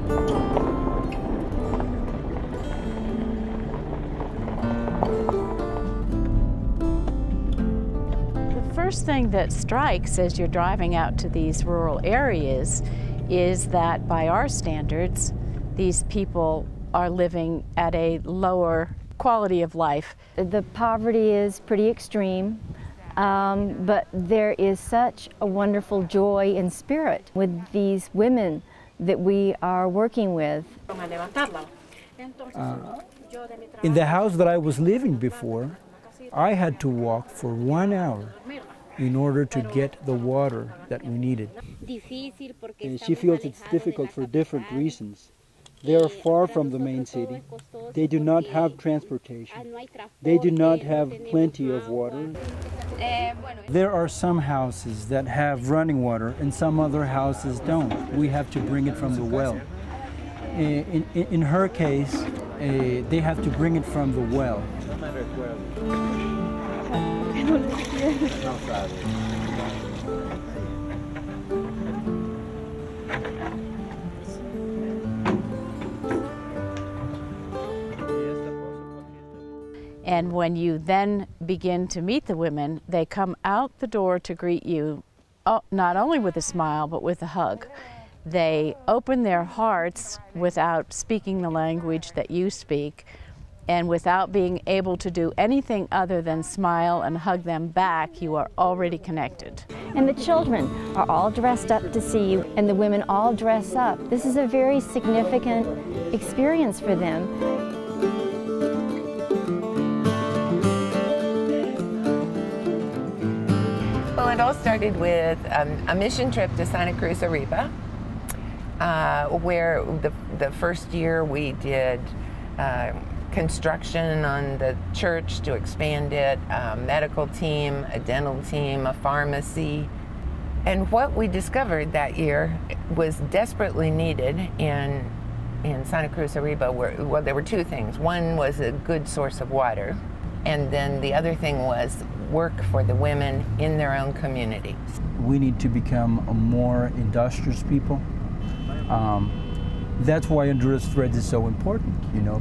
The first thing that strikes as you're driving out to these rural areas is that by our standards, these people are living at a lower quality of life. The poverty is pretty extreme, but there is such a wonderful joy and spirit with these women that we are working with. In the house that I was living before, I had to walk for 1 hour in order to get the water that we needed. And she feels it's difficult for different reasons. They are far from the main city. They do not have transportation. They do not have plenty of water. There are some houses that have running water and some other houses don't. We have to bring it from the well. In her case, they have to bring it from the well. And when you then begin to meet the women, they come out the door to greet you, not only with a smile, but with a hug. They open their hearts without speaking the language that you speak, and without being able to do anything other than smile and hug them back, you are already connected. And the children are all dressed up to see you, and the women all dress up. This is a very significant experience for them. Well, it all started with a mission trip to Santa Cruz Arriba, where the first year we did construction on the church to expand it, a medical team, a dental team, a pharmacy. And what we discovered that year was desperately needed in Santa Cruz Arriba. Well, there were two things. One was a good source of water, and then the other thing was work for the women in their own community. We need to become a more industrious people. That's why Honduras Threads is so important,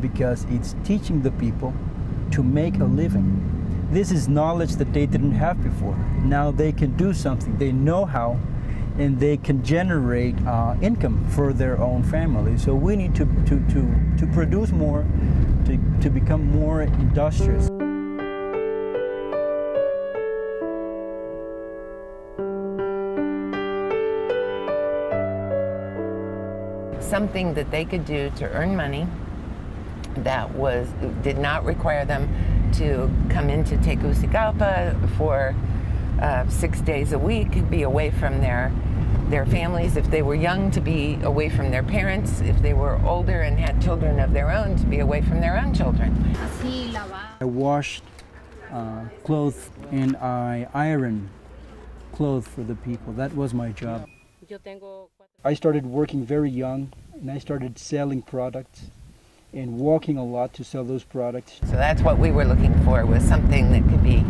because it's teaching the people to make a living. This is knowledge that they didn't have before. Now they can do something, they know how, and they can generate income for their own family. So we need to produce more, to become more industrious. Something that they could do to earn money that did not require them to come into Tegucigalpa for 6 days a week, be away from their families. If they were young, to be away from their parents. If they were older and had children of their own, to be away from their own children. I washed clothes and I ironed clothes for the people. That was my job. I started working very young, and I started selling products and walking a lot to sell those products. So that's what we were looking for, was something that could be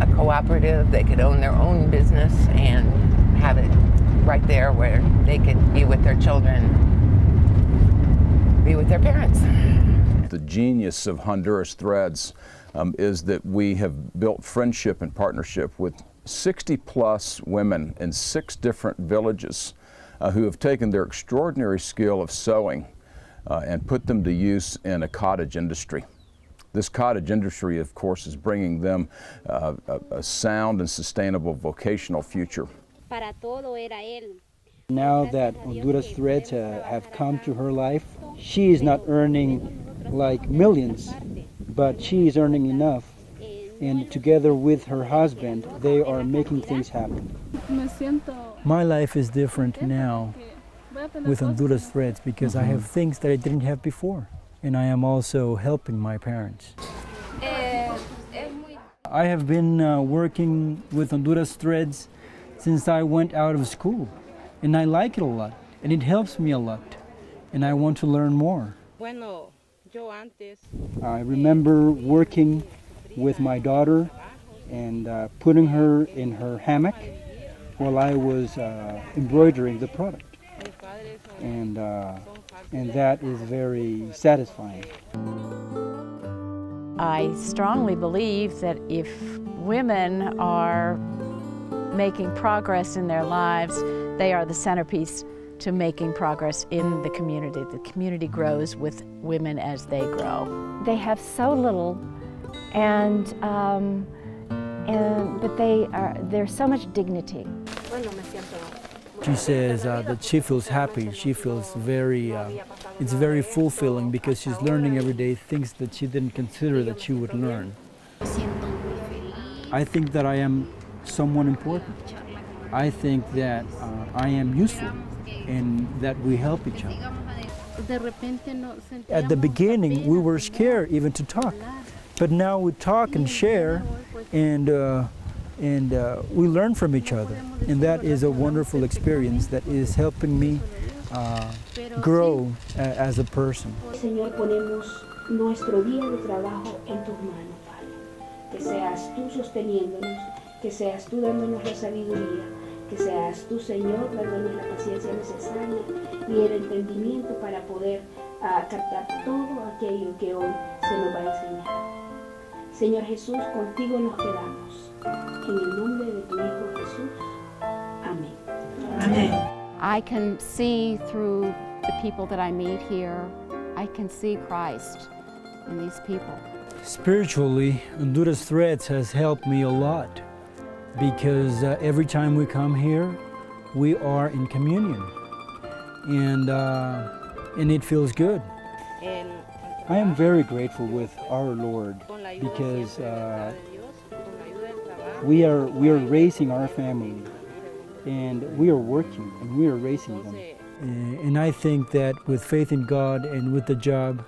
a cooperative. They could own their own business and have it right there where they could be with their children, be with their parents. The genius of Honduras Threads is that we have built friendship and partnership with 60+ women in 6 different villages who have taken their extraordinary skill of sewing and put them to use in a cottage industry. This cottage industry, of course, is bringing them a sound and sustainable vocational future. Now that Honduras Threads have come to her life, she is not earning like millions, but she is earning enough. And together with her husband, they are making things happen. My life is different now with Honduras Threads because I have things that I didn't have before. And I am also helping my parents. I have been working with Honduras Threads since I went out of school. And I like it a lot. And it helps me a lot. And I want to learn more. I remember working with my daughter and putting her in her hammock while I was embroidering the product. and that is very satisfying. I strongly believe that if women are making progress in their lives, they are the centerpiece to making progress in the community. The community grows with women as they grow. They have so little, but there's so much dignity. She says that she feels happy. She feels it's very fulfilling because she's learning every day things that she didn't consider that she would learn. I think that I am someone important. I think that I am useful and that we help each other. At the beginning, we were scared even to talk, but now we talk and share, and we learn from each other, and that is a wonderful experience that is helping me grow as a person. Señor, ponemos nuestro día de trabajo en tus manos, Padre. Que seas tú sosteniéndonos, que seas tú dándonos la sabiduría, que seas tú, Señor, dándonos la paciencia necesaria y el entendimiento para poder captar todo aquello que hoy se nos va a enseñar. Señor Jesús, contigo nos quedamos. En el nombre de tu Hijo Jesús. Amén. Amén. I can see through the people that I meet here, I can see Christ in these people. Spiritually, Honduras Threads has helped me a lot because every time we come here, we are in communion, and it feels good. I am very grateful with our Lord because we are raising our family, and we are working and we are raising them. And I think that with faith in God and with the job,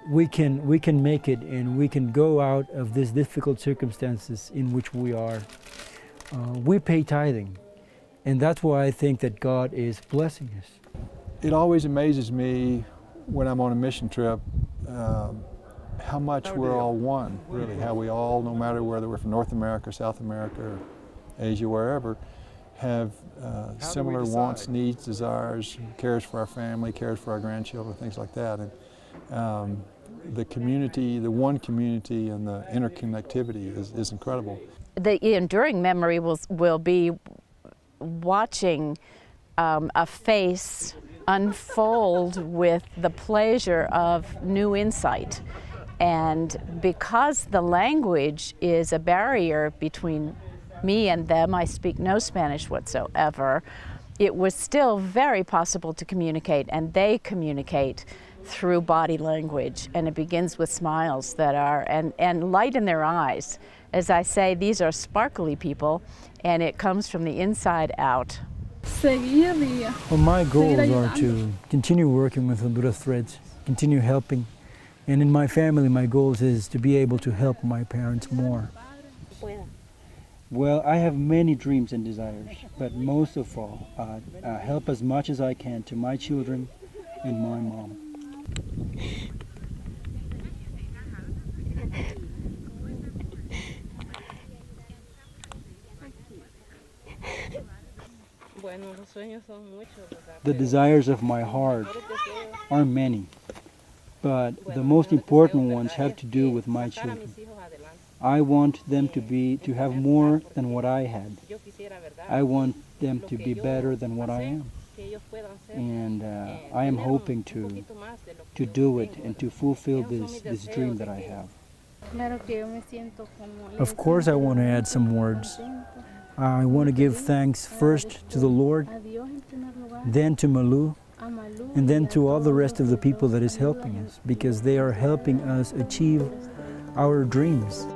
we can make it, and we can go out of these difficult circumstances in which we are. We pay tithing, and that's why I think that God is blessing us. It always amazes me when I'm on a mission trip how much we're all one, really, how we all, no matter whether we're from North America, South America, or Asia, wherever, have similar wants, needs, desires, cares for our family, cares for our grandchildren, things like that. And the community, the one community, and the interconnectivity is incredible. The enduring memory will be watching a face unfold with the pleasure of new insight. And because the language is a barrier between me and them, I speak no Spanish whatsoever, it was still very possible to communicate, and they communicate through body language, and it begins with smiles that are, and light in their eyes. As I say, these are sparkly people, and it comes from the inside out. Well, my goals are to continue working with Honduras Threads, continue helping, and in my family, my goals is to be able to help my parents more. Well, I have many dreams and desires, but most of all, help as much as I can to my children and my mom. The desires of my heart are many, but the most important ones have to do with my children. I want them to have more than what I had. I want them to be better than what I am. And I am hoping to do it and to fulfill this dream that I have. Of course, I want to add some words. I want to give thanks first to the Lord, then to Malu, and then to all the rest of the people that is helping us, because they are helping us achieve our dreams.